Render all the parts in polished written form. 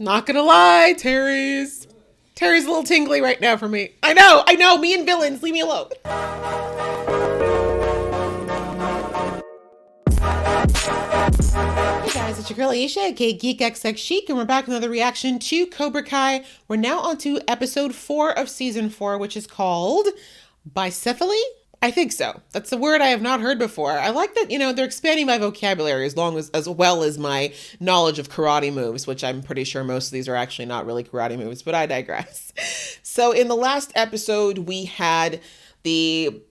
Not gonna lie, Terry's a little tingly right now for me. I know, me and villains, leave me alone. Hey guys, it's your girl Aisha, aka Geek XX Chic, and we're back with another reaction to Cobra Kai. We're now on to episode 4 of season 4, which is called Bicephaly? I think so. That's a word I have not heard before. I like that, they're expanding my vocabulary as well as my knowledge of karate moves, which I'm pretty sure most of these are actually not really karate moves, but I digress. So in the last episode, we had the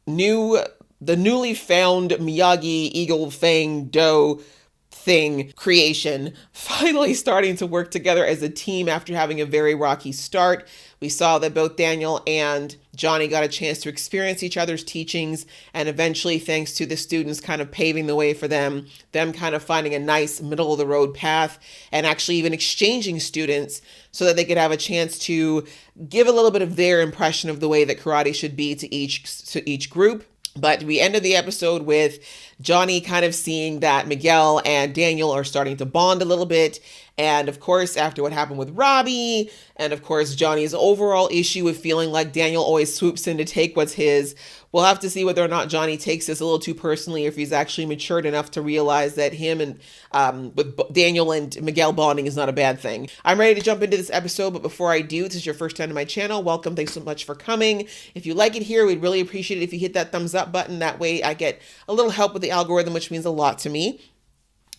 newly found Miyagi-do Fangs thing creation finally starting to work together as a team after having a very rocky start. We saw that both Daniel and Johnny got a chance to experience each other's teachings, and eventually, thanks to the students kind of paving the way for them kind of finding a nice middle of the road path, and actually even exchanging students so that they could have a chance to give a little bit of their impression of the way that karate should be to each group. But we ended the episode with Johnny kind of seeing that Miguel and Daniel are starting to bond a little bit. And of course, after what happened with Robbie, and of course, Johnny's overall issue with feeling like Daniel always swoops in to take what's his, we'll have to see whether or not Johnny takes this a little too personally, or if he's actually matured enough to realize that him and with Daniel and Miguel bonding is not a bad thing. I'm ready to jump into this episode, but before I do, this is your first time to my channel, welcome. Thanks so much for coming. If you like it here, we'd really appreciate it if you hit that thumbs up button. That way I get a little help with the algorithm, which means a lot to me.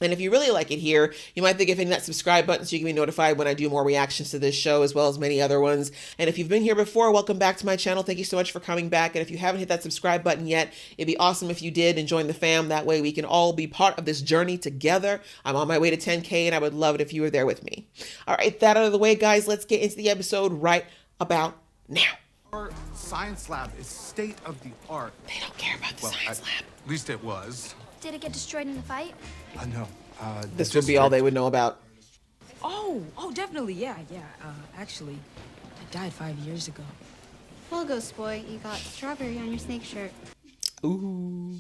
And if you really like it here, you might think of hitting that subscribe button so you can be notified when I do more reactions to this show, as well as many other ones. And if you've been here before, welcome back to my channel. Thank you so much for coming back. And if you haven't hit that subscribe button yet, it'd be awesome if you did and join the fam. That way we can all be part of this journey together. I'm on my way to 10K, and I would love it if you were there with me. All right, that out of the way, guys, let's get into the episode right about now. Our science lab is state of the art. They don't care about the science lab. At least it was. Did it get destroyed in the fight? No. This would be all they would know about. Oh, definitely, yeah. Actually, I died 5 years ago. Well, Ghost Boy, you got strawberry on your snake shirt. Ooh.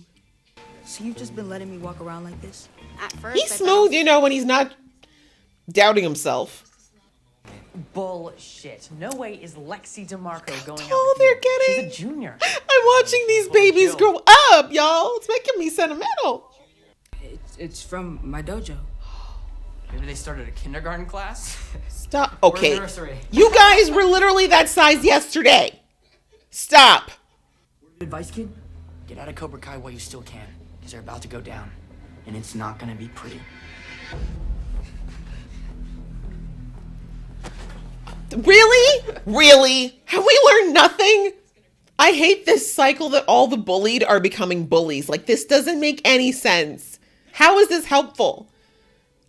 So you've just been letting me walk around like this? At first, He's smooth, when he's not doubting himself. Bullshit. No way is Lexi DeMarco going out Oh, with they're you. getting. She's a junior. I'm watching these babies grow up, y'all. It's making me sentimental. It's from my dojo. Maybe they started a kindergarten class? Stop. Or Okay. nursery. You guys were literally that size yesterday. Stop. Advice, kid? Get out of Cobra Kai while you still can, because they're about to go down, and it's not gonna be pretty. Really? Really? Have we learned nothing? I hate this cycle that all the bullied are becoming bullies. Like, this doesn't make any sense. How is this helpful?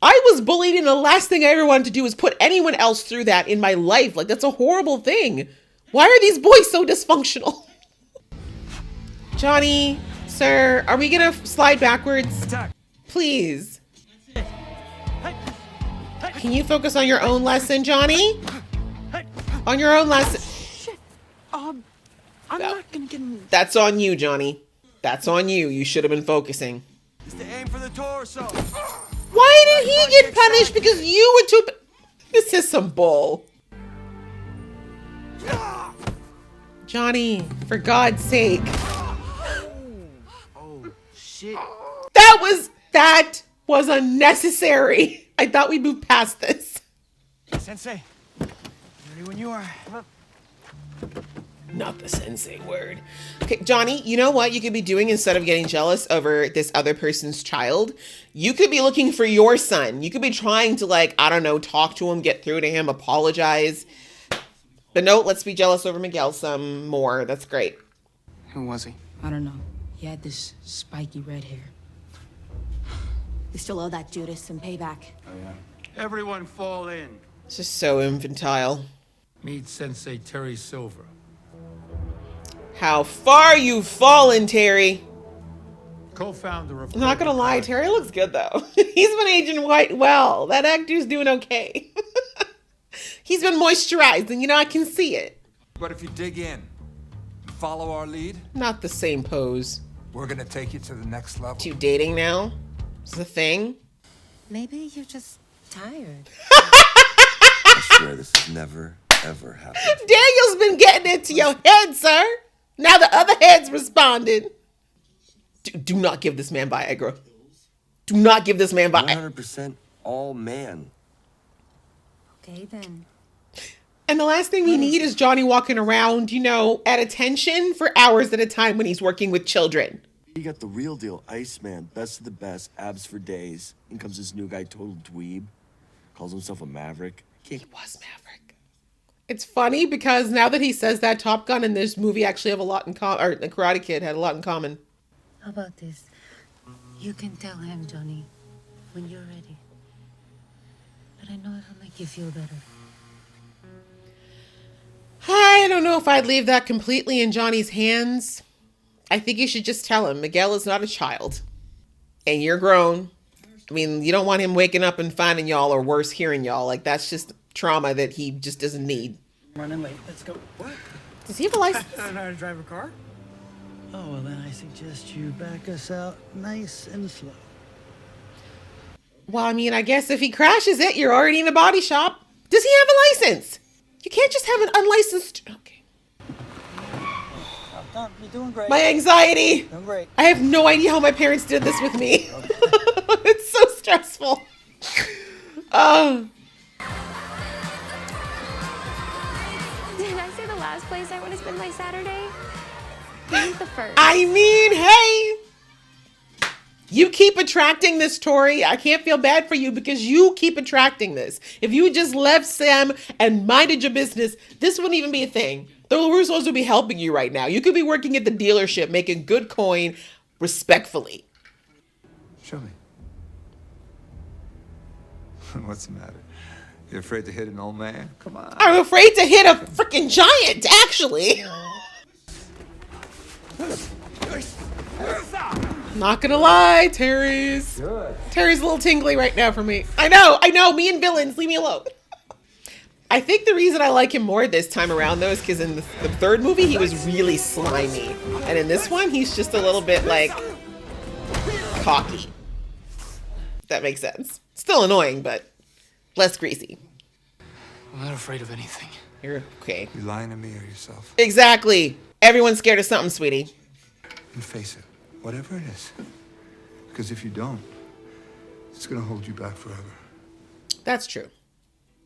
I was bullied, and the last thing I ever wanted to do was put anyone else through that in my life. Like, that's a horrible thing. Why are these boys so dysfunctional? Johnny, sir, are we gonna slide backwards? Attack. Please. Can you focus on your own lesson, Johnny? On your own lesson. Shit. I'm not gonna get in. That's on you, Johnny. That's on you. You should have been focusing. Just to aim for the torso. Why did he get punished? Because you were too... This is some bull. Johnny, for God's sake. Oh, shit. That was unnecessary. I thought we'd move past this. Sensei, ready when you are. Not the sensei word. Okay, Johnny, you know what you could be doing instead of getting jealous over this other person's child? You could be looking for your son. You could be trying to, like, I don't know, talk to him, get through to him, apologize. But no, let's be jealous over Miguel some more. That's great. Who was he? I don't know. He had this spiky red hair. We still owe that Judas some payback. Oh, yeah. Everyone fall in. It's just so infantile. Meet Sensei Terry Silver. How far you've fallen, Terry. Co-founder of... I'm not gonna lie, Terry looks good though. He's been aging quite well. That actor's doing okay. He's been moisturized, and I can see it. But if you dig in, follow our lead, Not the same pose. we're gonna take you to the next level. You dating now? Is the thing? Maybe you're just tired. never, ever happened. Daniel's been getting into your head, sir. Now the other head's responding. Do not give this man Viagra. Do not give this man Viagra. 100% all man. Okay, then. And the last thing we need is Johnny walking around, you know, at attention for hours at a time when he's working with children. You got the real deal, Iceman, best of the best, abs for days. In comes this new guy, total dweeb. Calls himself a maverick. He was Maverick. It's funny because now that he says that, Top Gun and this movie actually have a lot in common, or The Karate Kid had a lot in common. How about this? You can tell him, Johnny, when you're ready. But I know it'll make you feel better. I don't know if I'd leave that completely in Johnny's hands. I think you should just tell him Miguel is not a child. And you're grown. I mean, you don't want him waking up and finding y'all, or worse, hearing y'all. Like, that's just trauma that he just doesn't need. Running late. Let's go. What? Does he have a license? I don't know how to drive a car. Oh, well, then I suggest you back us out nice and slow. Well, I mean, I guess if he crashes it, you're already in a body shop. Does he have a license? You can't just have an unlicensed... Okay. You're doing great. My anxiety. Doing great. I have no idea how my parents did this with me. It's so stressful. Did I say the last place I want to spend my Saturday? This is the first. I mean, hey. You keep attracting this, Tori. I can't feel bad for you because you keep attracting this. If you just left Sam and minded your business, this wouldn't even be a thing. The Russos would be helping you right now. You could be working at the dealership, making good coin respectfully. Show me. What's the matter? You're afraid to hit an old man? Come on. I'm afraid to hit a freaking giant, actually. Not gonna lie, Terry's a little tingly right now for me. I know, me and villains, leave me alone. I think the reason I like him more this time around, though, is because in the third movie, he was really slimy. And in this one, he's just a little bit, like, cocky. If that makes sense. Still annoying, but less greasy. I'm not afraid of anything. You're okay. You lying to me or yourself? Exactly. Everyone's scared of something, sweetie. You face it, whatever it is. Because if you don't, it's gonna hold you back forever. That's true.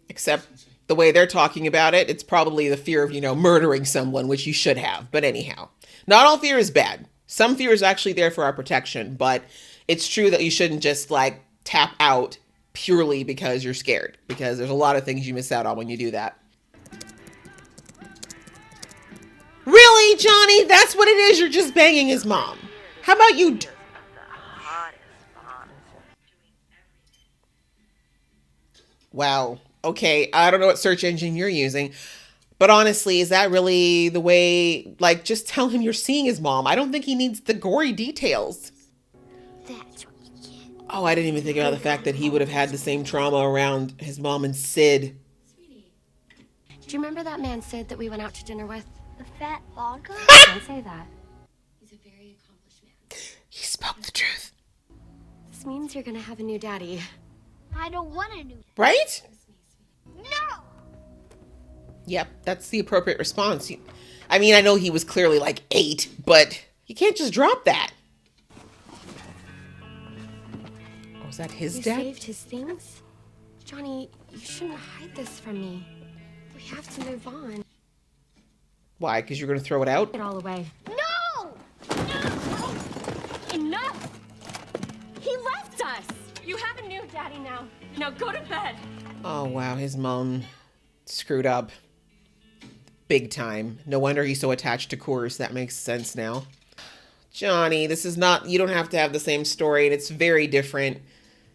Except the way they're talking about it, it's probably the fear of, you know, murdering someone, which you should have. But anyhow, not all fear is bad. Some fear is actually there for our protection, but it's true that you shouldn't just like tap out purely because you're scared, because there's a lot of things you miss out on when you do that. Really, Johnny? That's what it is? You're just banging his mom. How about you? Wow. Okay, I don't know what search engine you're using, but honestly, is that really the way, like, just tell him you're seeing his mom. I don't think he needs the gory details. That's what you get. Oh, I didn't even think about the fact that he would have had the same trauma around his mom and Sid. Do you remember that man Sid that we went out to dinner with? The fat bald guy? Don't say that. He's a very accomplished man. He spoke the truth. This means you're gonna have a new daddy. I don't want a new. Right? No! Yep, that's the appropriate response. I mean, I know he was clearly like 8, but you can't just drop that. Oh, is that his dad? You saved his things? Johnny, you shouldn't hide this from me. We have to move on. Why? Because you're going to throw it out? Get it all away. No! No! Enough! He left us! You have a new daddy now. Now go to bed. Oh, wow. His mom screwed up. Big time. No wonder he's so attached to Coors. That makes sense now. Johnny, this is not... You don't have to have the same story, and it's very different.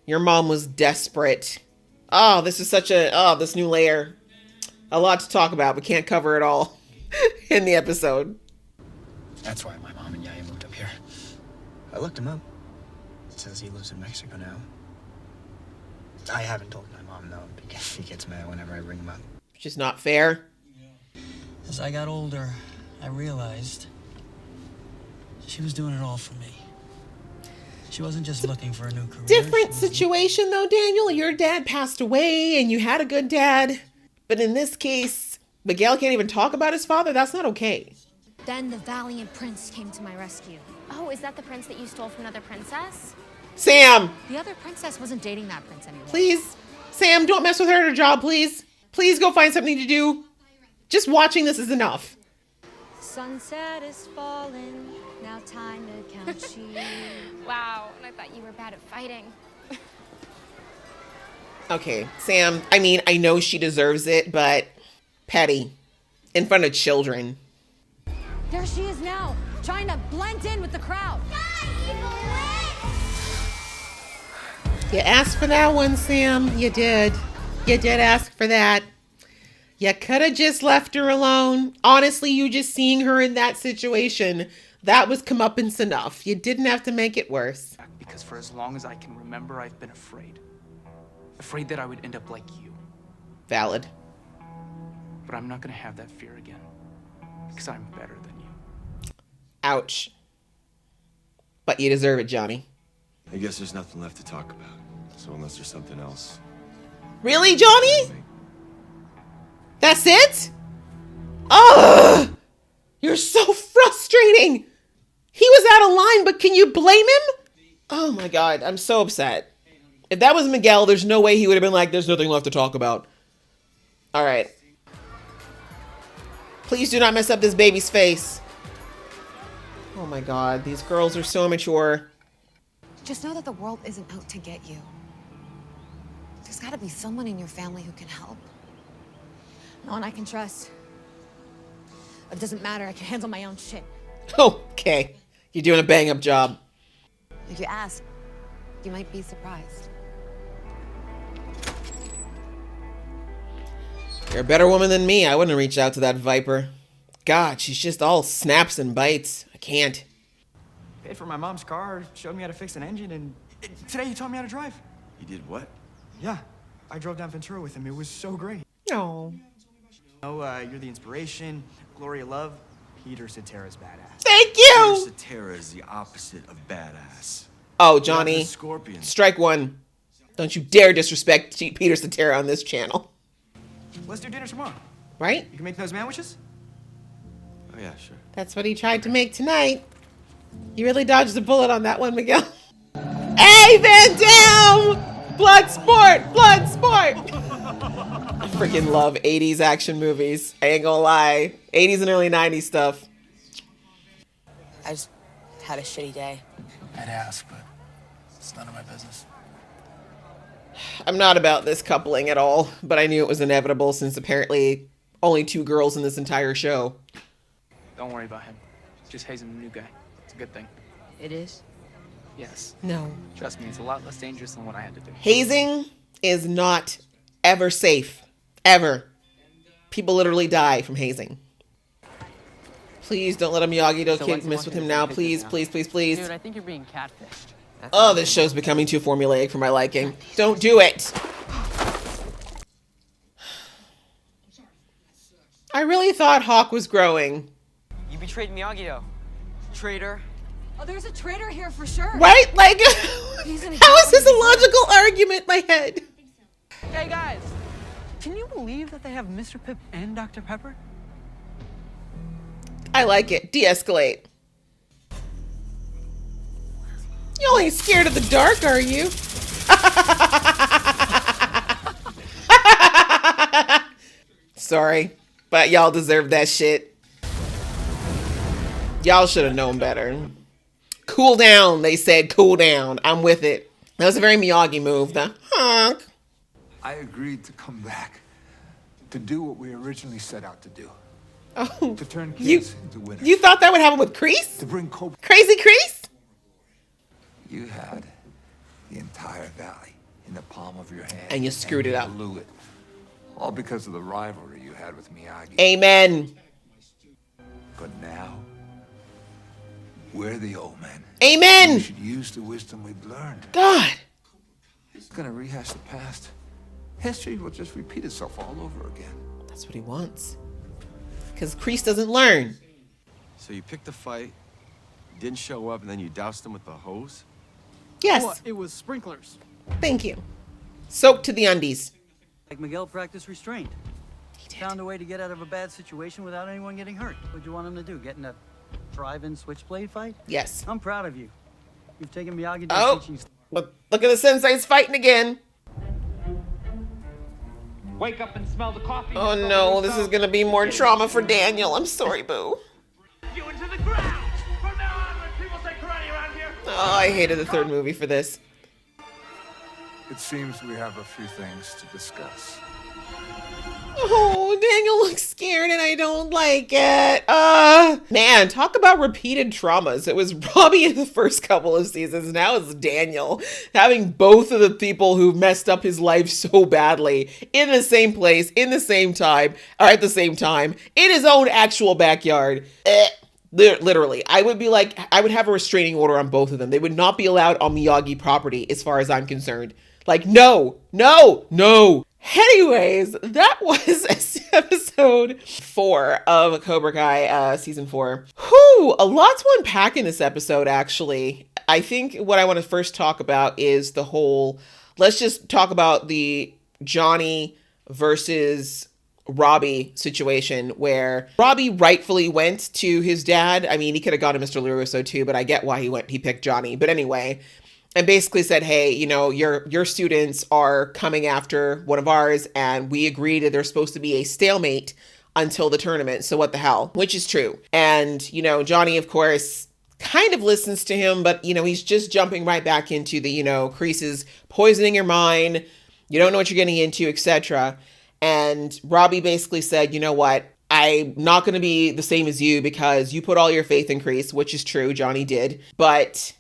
Your mom was desperate. Oh, this is such a... Oh, this new layer. A lot to talk about, but can't cover it all in the episode. That's why my mom and Yaya moved up here. I looked him up. It says he lives in Mexico now. I haven't told my mom, though, because she gets mad whenever I bring him up. Which is not fair. As I got older, I realized she was doing it all for me. She wasn't just looking for a new career. Different situation, though, Daniel. Your dad passed away, and you had a good dad. But in this case, Miguel can't even talk about his father. That's not okay. Then the valiant prince came to my rescue. Oh, is that the prince that you stole from another princess? Sam, The other princess wasn't dating that prince anymore. please. Sam, don't mess with her at her job, please. Please go find something to do. Just watching this is enough. Sunset is falling. Now time to count sheep. Wow, and I thought you were bad at fighting. Okay, Sam, I mean, I know she deserves it, but petty. In front of children. There she is now, trying to blend in with the crowd. You asked for that one, Sam. You did. You did ask for that. You could have just left her alone. Honestly, you just seeing her in that situation, that was comeuppance enough. You didn't have to make it worse. Because for as long as I can remember, I've been afraid. Afraid that I would end up like you. Valid. But I'm not gonna have that fear again. Because I'm better than you. Ouch. But you deserve it, Johnny. I guess there's nothing left to talk about. So unless there's something else. Really, Johnny? That's it? Ugh! You're so frustrating! He was out of line, but can you blame him? Oh my god, I'm so upset. If that was Miguel, there's no way he would have been like, there's nothing left to talk about. Alright. Please do not mess up this baby's face. Oh my god, these girls are so immature. Just know that the world isn't out to get you. There's gotta be someone in your family who can help. No one I can trust. It doesn't matter, I can handle my own shit. Okay. You're doing a bang-up job. If you ask, you might be surprised. You're a better woman than me. I wouldn't reach out to that viper. God, she's just all snaps and bites. I can't. Paid for my mom's car, showed me how to fix an engine, and today he taught me how to drive. You did what? Yeah, I drove down Ventura with him. It was so great. No. Oh, you're the inspiration, Gloria Love, Peter Cetera's badass. Thank you! Peter Cetera is the opposite of badass. Oh, Johnny. Scorpion. Strike one. Don't you dare disrespect Peter Cetera on this channel. Let's do dinner tomorrow. Right? You can make those sandwiches? Oh yeah, sure. That's what he tried to make tonight. You really dodged a bullet on that one, Miguel. Hey, Van Damme! Blood sport! Blood sport! I freaking love 80s action movies. I ain't gonna lie. 80s and early 90s stuff. I just had a shitty day. I'd ask, but it's none of my business. I'm not about this coupling at all, but I knew it was inevitable since apparently only 2 girls in this entire show. Don't worry about him. Just hazing a new guy. It's a good thing. It is? Yes. No. Trust me, it's a lot less dangerous than what I had to do. Hazing is not ever safe. Ever. People literally die from hazing. Please don't let a Miyagi-Do kid mess with him now. Please, please, please, please. Dude, I think you're being catfished. Oh, this show's becoming too formulaic for my liking. Don't do it. I really thought Hawk was growing. You betrayed Miyagi-Do. Traitor. Oh, there's a traitor here for sure. Right? Like, how is this a logical argument in my head? Hey, guys. Can you believe that they have Mr. Pip and Dr. Pepper? I like it. De-escalate. You only ain't scared of the dark, are you? Sorry, but y'all deserve that shit. Y'all should have known better. Cool down, they said. Cool down. I'm with it. That was a very Miyagi move, the honk. I agreed to come back to do what we originally set out to do. Oh, to turn kids into winners. You thought that would happen with Kreese? To bring Cobra. Crazy Kreese? You had the entire valley in the palm of your hand. And you screwed it up. Blew it. All because of the rivalry you had with Miyagi. Amen. But now, we're the old men. Amen. We should use the wisdom we've learned. God. He's gonna rehash the past. History will just repeat itself all over again. That's what he wants. Because Kreese doesn't learn. So you picked a fight, didn't show up, and then you doused him with the hose? Yes. Well, it was sprinklers. Thank you. Soaked to the undies. Like Miguel practiced restraint. Found a way to get out of a bad situation without anyone getting hurt. What'd you want him to do? Get in a drive-in switchblade fight? Yes. I'm proud of you. You've taken Miyagi-do teaching. Look at the senseis fighting again. Wake up and smell the coffee. Oh no, this is gonna be more trauma for Daniel. I'm sorry, boo. You into the ground. From now on, when people say karate around here. Oh, I hated the third movie for this. It seems we have a few things to discuss. Oh, Daniel looks scared and I don't like it. Man, talk about repeated traumas. It was Robbie in the first couple of seasons. Now it's Daniel having both of the people who messed up his life so badly in the same place, in the same time, or at the same time, in his own actual backyard. Literally, I would be like, I would have a restraining order on both of them. They would not be allowed on Miyagi property as far as I'm concerned. Like, no. Anyways, that was episode 4 of Cobra Kai, season 4. Whew, a lot to unpack in this episode, actually. I think what I want to first talk about is the whole, let's just talk about the Johnny versus Robbie situation where Robbie rightfully went to his dad. I mean, he could have gone to Mr. LaRusso too, but I get why he picked Johnny. But anyway, and basically said, hey, you know, your students are coming after one of ours, and we agreed that there's supposed to be a stalemate until the tournament. So what the hell? Which is true. And, you know, Johnny, of course, kind of listens to him, but, you know, he's just jumping right back into the, you know, Kreese's poisoning your mind. You don't know what you're getting into, etc. And Robbie basically said, you know what? I'm not going to be the same as you because you put all your faith in Kreese, which is true. Johnny did. But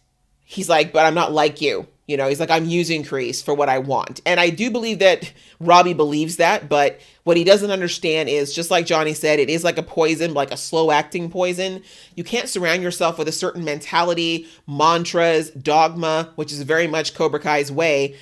he's like, but I'm not like you. You know, he's like, I'm using Kreese for what I want. And I do believe that Robbie believes that. But what he doesn't understand is, just like Johnny said, it is like a poison, like a slow acting poison. You can't surround yourself with a certain mentality, mantras, dogma, which is very much Cobra Kai's way,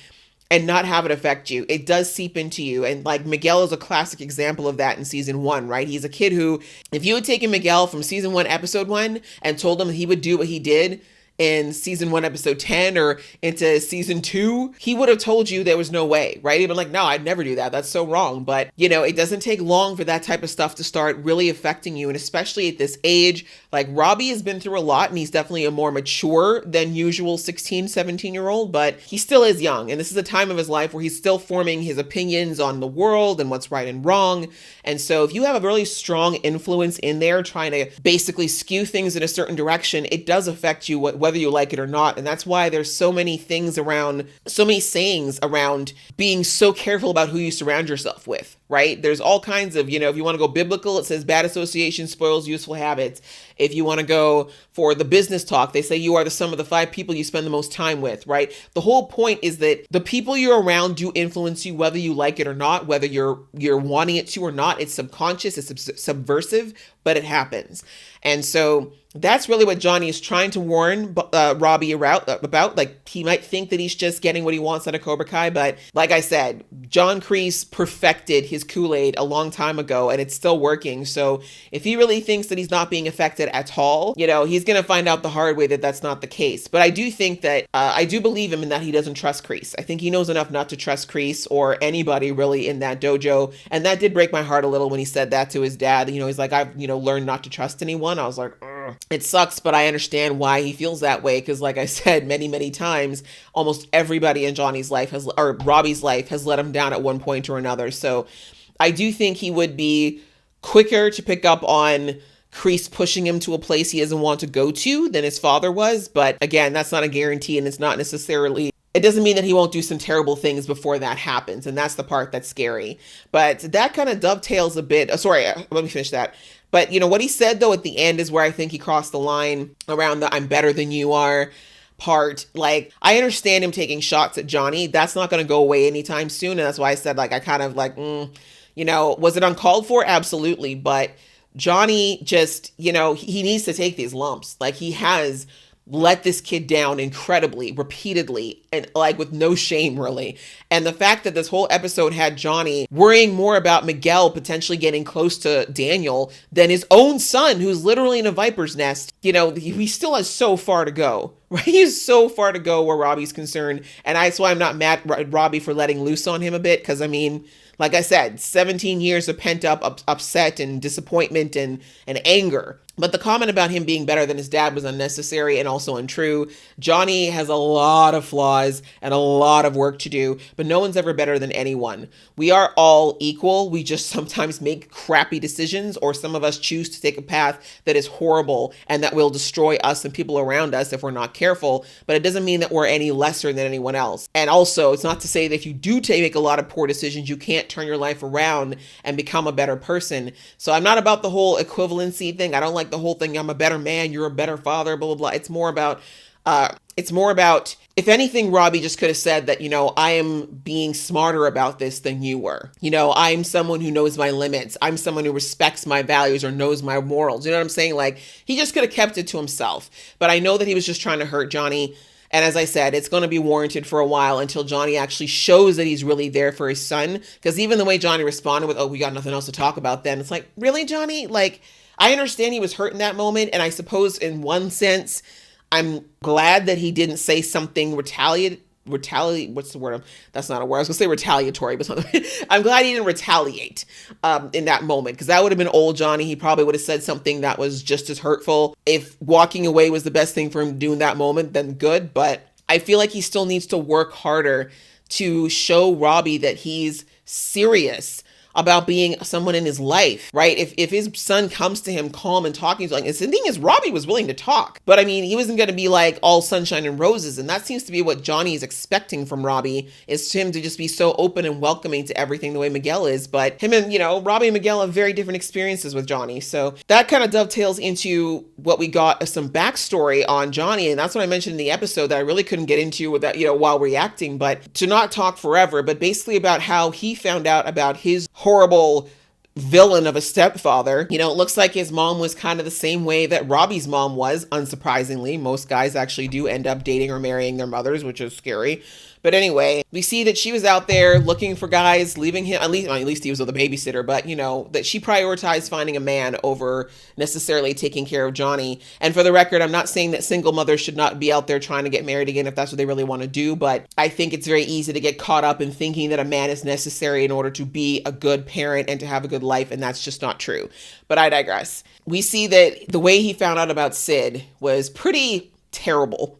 and not have it affect you. It does seep into you. And like Miguel is a classic example of that in season 1, right? He's a kid who, if you had taken Miguel from season 1, episode 1, and told him he would do what he did in season 1, episode 10 or into season 2, he would have told you there was no way, right? He'd been like, no, I'd never do that. That's so wrong. But, you know, it doesn't take long for that type of stuff to start really affecting you. And especially at this age, like Robbie has been through a lot, and he's definitely a more mature than usual 16, 17-year-old, but he still is young. And this is a time of his life where he's still forming his opinions on the world and what's right and wrong. And so if you have a really strong influence in there trying to basically skew things in a certain direction, it does affect you whether you like it or not. And that's why there's so many things around, so many sayings around being so careful about who you surround yourself with, right? There's all kinds of, you know, if you want to go biblical, it says bad association spoils useful habits. If you want to go for the business talk, they say you are the sum of the 5 people you spend the most time with, right? The whole point is that the people you're around do influence you whether you like it or not, whether you're wanting it to or not. It's subconscious, it's subversive, but it happens. And so that's really what Johnny is trying to warn Robbie about. Like, he might think that he's just getting what he wants out of Cobra Kai, but like I said, John Kreese perfected his Kool-Aid a long time ago, and it's still working. So if he really thinks that he's not being affected at all, you know, he's going to find out the hard way that that's not the case. But I do think that, I do believe him in that he doesn't trust Kreese. I think he knows enough not to trust Kreese or anybody really in that dojo. And that did break my heart a little when he said that to his dad. You know, he's like, I've, you know, learned not to trust anyone. I was like, ugh. It sucks, but I understand why he feels that way. Because like I said, many, many times, almost everybody in Johnny's life or Robbie's life has let him down at one point or another. So I do think he would be quicker to pick up on Kreese pushing him to a place he doesn't want to go to than his father was. But again, that's not a guarantee, and it's not necessarily, it doesn't mean that he won't do some terrible things before that happens. And that's the part that's scary. But that kind of dovetails a bit. Let me finish that. But, you know, what he said, though, at the end is where I think he crossed the line around the I'm better than you are part. Like, I understand him taking shots at Johnny. That's not going to go away anytime soon. And that's why I said, like, I kind of like, you know, was it uncalled for? Absolutely. But Johnny just, you know, he needs to take these lumps. Like, he has let this kid down incredibly, repeatedly, and like with no shame really. And the fact that this whole episode had Johnny worrying more about Miguel potentially getting close to Daniel than his own son, who's literally in a viper's nest, you know, he still has so far to go. Right? He has so far to go where Robbie's concerned. And that's why I'm not mad at Robbie for letting loose on him a bit. Because, I mean, like I said, 17 years of pent up upset and disappointment and anger. But the comment about him being better than his dad was unnecessary and also untrue. Johnny has a lot of flaws and a lot of work to do, but no one's ever better than anyone. We are all equal. We just sometimes make crappy decisions, or some of us choose to take a path that is horrible and that will destroy us and people around us if we're not careful. But it doesn't mean that we're any lesser than anyone else. And also, it's not to say that if you do make a lot of poor decisions, you can't turn your life around and become a better person. So I'm not about the whole equivalency thing. I don't like the whole thing, I'm a better man, you're a better father, blah, blah, blah. It's more about, if anything, Robbie just could have said that, you know, I am being smarter about this than you were. You know, I'm someone who knows my limits. I'm someone who respects my values or knows my morals. You know what I'm saying? Like, he just could have kept it to himself. But I know that he was just trying to hurt Johnny. And as I said, it's going to be warranted for a while until Johnny actually shows that he's really there for his son. Because even the way Johnny responded with, oh, we got nothing else to talk about then. It's like, really, Johnny? Like, I understand he was hurt in that moment. And I suppose in one sense, I'm glad that he didn't say something what's the word? That's not a word. I was gonna say retaliatory, but it's not. I'm glad he didn't retaliate in that moment, because that would have been old Johnny. He probably would have said something that was just as hurtful. If walking away was the best thing for him to do in that moment, then good. But I feel like he still needs to work harder to show Robbie that he's serious about being someone in his life, right? If his son comes to him calm and talking, like, the thing is, Robbie was willing to talk, but I mean, he wasn't going to be like all sunshine and roses. And that seems to be what Johnny is expecting from Robbie, is him to just be so open and welcoming to everything the way Miguel is. But him and, you know, Robbie and Miguel have very different experiences with Johnny. So that kind of dovetails into what we got some backstory on Johnny. And that's what I mentioned in the episode that I really couldn't get into with that, you know, while reacting, but to not talk forever, but basically about how he found out about his horrible villain of a stepfather. You know, it looks like his mom was kind of the same way that Robbie's mom was, unsurprisingly. Most guys actually do end up dating or marrying their mothers, which is scary. But anyway, we see that she was out there looking for guys, leaving him, at least he was with a babysitter, but you know, that she prioritized finding a man over necessarily taking care of Johnny. And for the record, I'm not saying that single mothers should not be out there trying to get married again if that's what they really want to do, but I think it's very easy to get caught up in thinking that a man is necessary in order to be a good parent and to have a good life, and that's just not true. But I digress. We see that the way he found out about Sid was pretty terrible,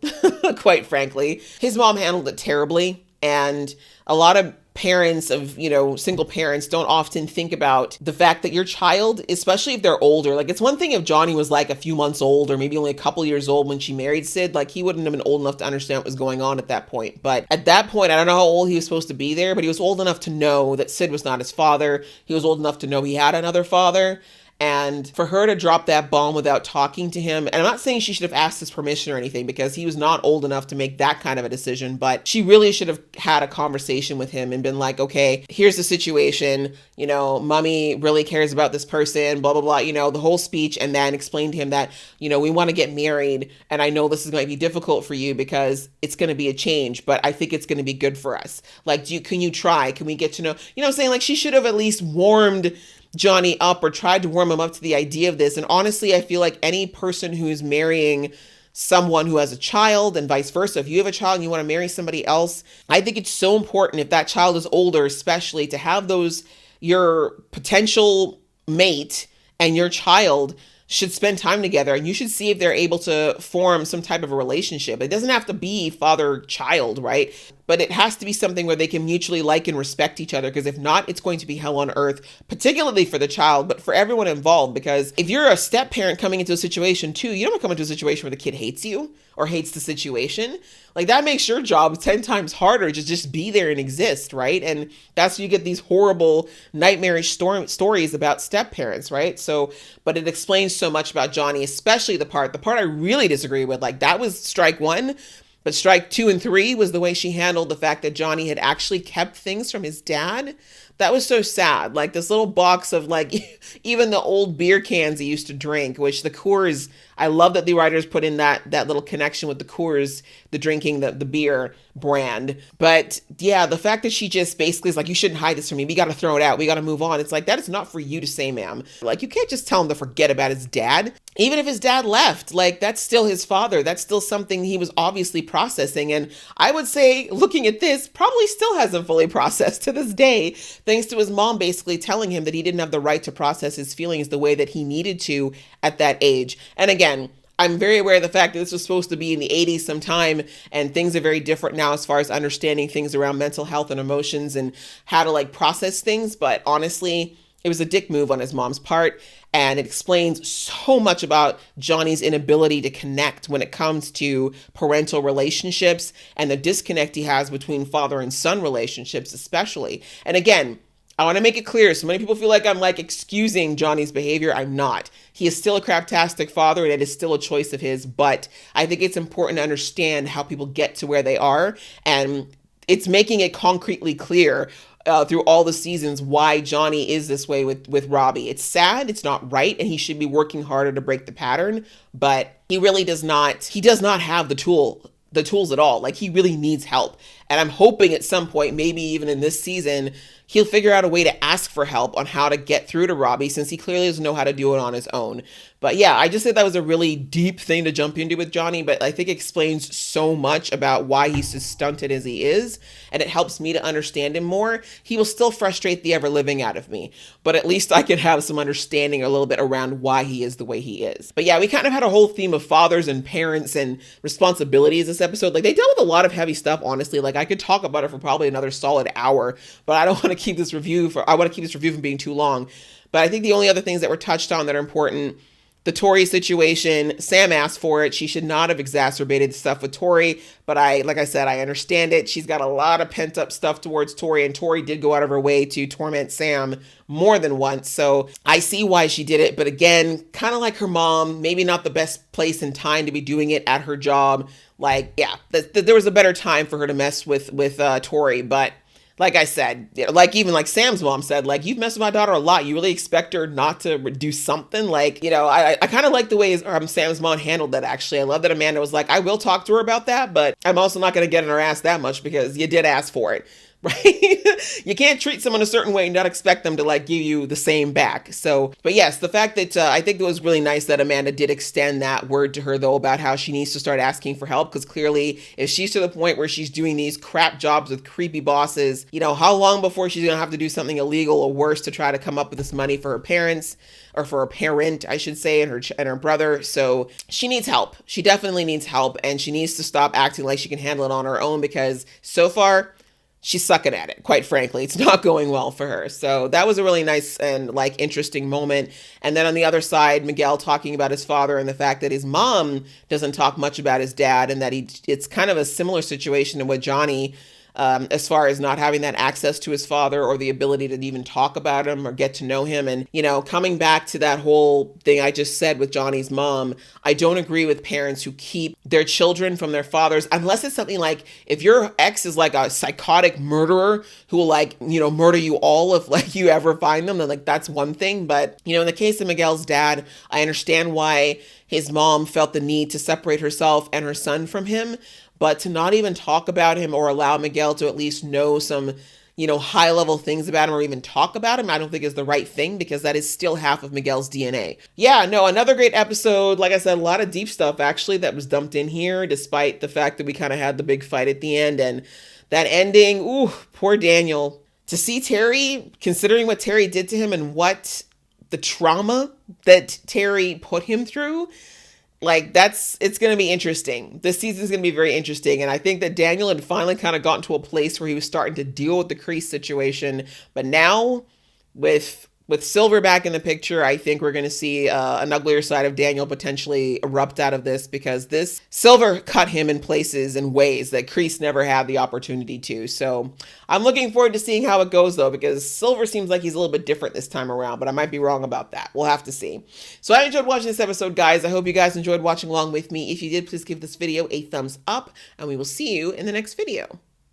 quite frankly. His mom handled it terribly, and a lot of parents of, you know, single parents don't often think about the fact that your child, especially if they're older, like, it's one thing if Johnny was like a few months old or maybe only a couple years old when she married Sid, like, he wouldn't have been old enough to understand what was going on at that point. But at that point, I don't know how old he was supposed to be there, but he was old enough to know that Sid was not his father. He was old enough to know he had another father. And for her to drop that bomb without talking to him, and I'm not saying she should have asked his permission or anything, because he was not old enough to make that kind of a decision, but she really should have had a conversation with him and been like, okay, here's the situation, you know, mommy really cares about this person, blah, blah, blah, you know, the whole speech, and then explain to him that, you know, we want to get married, and I know this is going to be difficult for you because it's going to be a change, but I think it's going to be good for us. Like, can you try? Can we get to know, you know what I'm saying? Like, she should have at least warmed Johnny up or tried to warm him up to the idea of this. And honestly, I feel like any person who is marrying someone who has a child and vice versa, if you have a child and you want to marry somebody else, I think it's so important, if that child is older especially, to have your potential mate and your child should spend time together, and you should see if they're able to form some type of a relationship. It doesn't have to be father-child, right? But it has to be something where they can mutually like and respect each other, because if not, it's going to be hell on earth, particularly for the child, but for everyone involved. Because if you're a step parent coming into a situation too, you don't want to come into a situation where the kid hates you or hates the situation. Like, that makes your job 10 times harder to just be there and exist, right? And that's when you get these horrible, nightmarish stories about step parents, right? So, but it explains so much about Johnny, especially the part I really disagree with. Like, that was strike one. But strike 2 and 3 was the way she handled the fact that Johnny had actually kept things from his dad That was so sad. Like this little box of like even the old beer cans he used to drink, which the Coors, I love that the writers put in that little connection with the Coors, the drinking the beer brand. But yeah, the fact that she just basically is like, you shouldn't hide this from me. We got to throw it out. We got to move on. It's like, that is not for you to say, ma'am. Like, you can't just tell him to forget about his dad. Even if his dad left, like, that's still his father. That's still something he was obviously processing. And I would say, looking at this, probably still hasn't fully processed to this day, thanks to his mom basically telling him that he didn't have the right to process his feelings the way that he needed to at that age. And again, I'm very aware of the fact that this was supposed to be in the 80s sometime, and things are very different now as far as understanding things around mental health and emotions and how to like process things. But honestly, it was a dick move on his mom's part, and it explains so much about Johnny's inability to connect when it comes to parental relationships and the disconnect he has between father and son relationships especially. And again, I want to make it clear, so many people feel like I'm like excusing Johnny's behavior. I'm not. He is still a craptastic father, and it is still a choice of his, but I think it's important to understand how people get to where they are, and it's making it concretely clear through all the seasons why Johnny is this way with Robbie. It's sad, it's not right, and he should be working harder to break the pattern, but he really does not have the tools at all. Like, he really needs help. And I'm hoping at some point, maybe even in this season, he'll figure out a way to ask for help on how to get through to Robbie, since he clearly doesn't know how to do it on his own. But yeah, I just think that was a really deep thing to jump into with Johnny, but I think it explains so much about why he's as stunted as he is, and it helps me to understand him more. He will still frustrate the ever-living out of me, but at least I can have some understanding a little bit around why he is the way he is. But yeah, we kind of had a whole theme of fathers and parents and responsibilities this episode. Like, they dealt with a lot of heavy stuff, honestly. Like, I could talk about it for probably another solid hour, but I don't want to keep this review from being too long. But I think the only other things that were touched on that are important: the Tori situation. Sam asked for it. She should not have exacerbated stuff with Tori, but like I said, I understand it. She's got a lot of pent up stuff towards Tori, and Tori did go out of her way to torment Sam more than once. So I see why she did it. But again, kind of like her mom, maybe not the best place and time to be doing it at her job. Like, yeah, there was a better time for her to mess with Tori, but like I said, like even like Sam's mom said, like, you've messed with my daughter a lot. You really expect her not to do something? Like, I kind of like the way Sam's mom handled that, actually. I love that Amanda was like, I will talk to her about that, but I'm also not going to get in her ass that much because you did ask for it. Right? You can't treat someone a certain way and not expect them to like give you the same back. So, but yes, the fact that I think it was really nice that Amanda did extend that word to her, though, about how she needs to start asking for help, because clearly if she's to the point where she's doing these crap jobs with creepy bosses, how long before she's gonna have to do something illegal or worse to try to come up with this money for her parents, or for her parent, I should say, and her brother. So she needs help. She definitely needs help, and she needs to stop acting like she can handle it on her own, because so far she's sucking at it. Quite frankly, it's not going well for her. So that was a really nice and like interesting moment. And then on the other side, Miguel talking about his father and the fact that his mom doesn't talk much about his dad, and that it's kind of a similar situation to what Johnny, as far as not having that access to his father or the ability to even talk about him or get to know him. And, coming back to that whole thing I just said with Johnny's mom, I don't agree with parents who keep their children from their fathers, unless it's something like, if your ex is like a psychotic murderer who will like, murder you all if like you ever find them, then like that's one thing. But, in the case of Miguel's dad, I understand why his mom felt the need to separate herself and her son from him. But to not even talk about him or allow Miguel to at least know some, high level things about him or even talk about him, I don't think is the right thing, because that is still half of Miguel's DNA. Yeah, no, another great episode. Like I said, a lot of deep stuff actually that was dumped in here, despite the fact that we kind of had the big fight at the end. And that ending, ooh, poor Daniel. To see Terry, considering what Terry did to him and what the trauma that Terry put him through, like, it's going to be interesting. This season is going to be very interesting. And I think that Daniel had finally kind of gotten to a place where he was starting to deal with the Kreese situation. But now with Silver back in the picture, I think we're going to see an uglier side of Daniel potentially erupt out of this, because this Silver cut him in places and ways that Kreese never had the opportunity to. So I'm looking forward to seeing how it goes, though, because Silver seems like he's a little bit different this time around, but I might be wrong about that. We'll have to see. So I enjoyed watching this episode, guys. I hope you guys enjoyed watching along with me. If you did, please give this video a thumbs up, and we will see you in the next video.